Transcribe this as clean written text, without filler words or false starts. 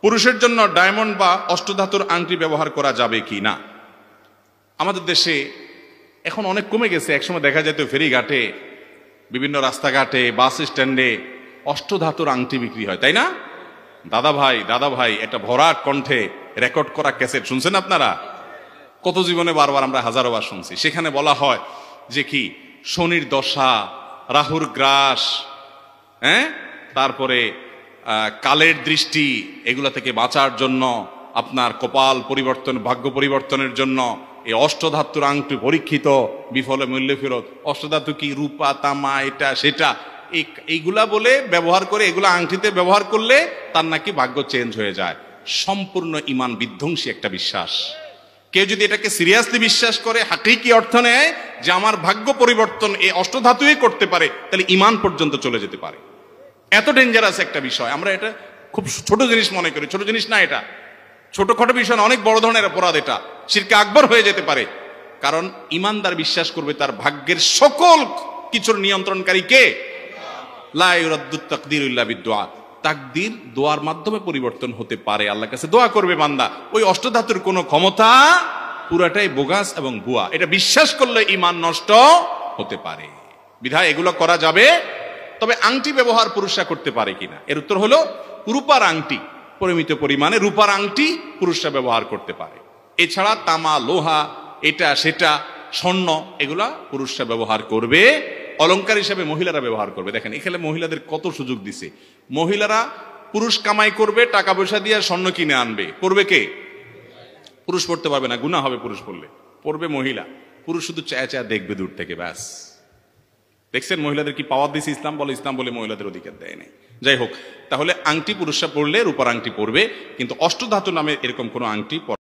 পুরুষের জন্য ডায়মন্ড বা অষ্টধাতুর আংটি ব্যবহার করা যাবে কি না? আমাদের দেশে এখন অনেক কমে গেছে। একসময় দেখা যেত ফেরিঘাটে, বিভিন্ন রাস্তাঘাটে, বাস স্ট্যান্ডে অষ্টধাতুর আংটি বিক্রি হয়, তাই না? দাদা ভাই একটা ভরাট কণ্ঠে রেকর্ড করা ক্যাসেট শুনছেন আপনারা? কত জীবনে বারবার আমরা হাজারো বার শুনছি। সেখানে বলা হয় যে কি শনির দশা, রাহুর গ্রাস, তারপরে কালের দৃষ্টি, এগুলা থেকে বাঁচার জন্য, আপনার কপাল পরিবর্তন, ভাগ্য পরিবর্তনের জন্য এই অষ্টধাতুর আংটি পরীক্ষিত, বিফলে মূল্য ফেরত। অষ্টধাতু কি? রূপা, তামা, এটা সেটা, এইগুলা বলে ব্যবহার করে, এগুলা আংটিতে ব্যবহার করলে তার নাকি ভাগ্য চেঞ্জ হয়ে যায়। সম্পূর্ণ ইমান বিধ্বংসী একটা বিশ্বাস। কেউ যদি এটাকে সিরিয়াসলি বিশ্বাস করে, হাকিকি অর্থ নেয় যে আমার ভাগ্য পরিবর্তন এই অষ্টধাতুই করতে পারে, তাহলে ইমান পর্যন্ত চলে যেতে পারে। এত ডেঞ্জারাস একটা বিষয়। আমরা এটা খুব ছোট জিনিস মনে করি। ছোট জিনিস না এটা, ছোটখাটো বিষয় না, অনেক বড় ধরনের অপরাধ। এটা শিরকে আকবর হয়ে যেতে পারে। কারণ ইমানদার বিশ্বাস করবে তার ভাগ্যের সকল কিছুর নিয়ন্ত্রণকারী কে? লা ইউরাদ্দু তাকদীরু ইল্লা বিদ্দুআ। তাকদীর দোয়ার মাধ্যমে পরিবর্তন হতে পারে। আল্লাহর কাছে দোয়া করবে বান্দা। ওই অষ্টধাতুর কোনো ক্ষমতা, পুরাটাই বোগাস এবং ভুয়া। এটা বিশ্বাস করলে ঈমান নষ্ট হতে পারে। বিধায় এগুলো করা যাবে। তবে আংটি ব্যবহার পুরুষরা করতে পারে কিনা, এর উত্তর হলো রূপার আংটি, পরিমিত পরিমাণে রূপার আংটি পুরুষরা ব্যবহার করতে পারে। এছাড়া তামা, লোহা, এটা সেটা, স্বর্ণ, এগুলা পুরুষরা ব্যবহার করবে। অলংকার হিসেবে মহিলারা ব্যবহার করবে। দেখেন এখানে মহিলাদের কত সুযোগ দিছে। মহিলারা পুরুষ কামাই করবে, টাকা পয়সা দিয়ে স্বর্ণ কিনে আনবে। করবে কে? পুরুষ পড়তে পারবে না, গুনাহ হবে পুরুষ পড়লে। পড়বে মহিলা। পুরুষ শুধু চায়া চায়া দেখবে দূর থেকে, ব্যাস। দেখছেন মহিলাদের কি পাওয়ার দিছে ইসলাম? বলে ইসলাম বলে মহিলাদের অধিকার দেয় নাই। যাই হোক, তাহলে আংটি পুরুষরা পড়লে রূপার আংটি পরবে, কিন্তু অষ্টধাতু নামে এরকম কোনো আংটি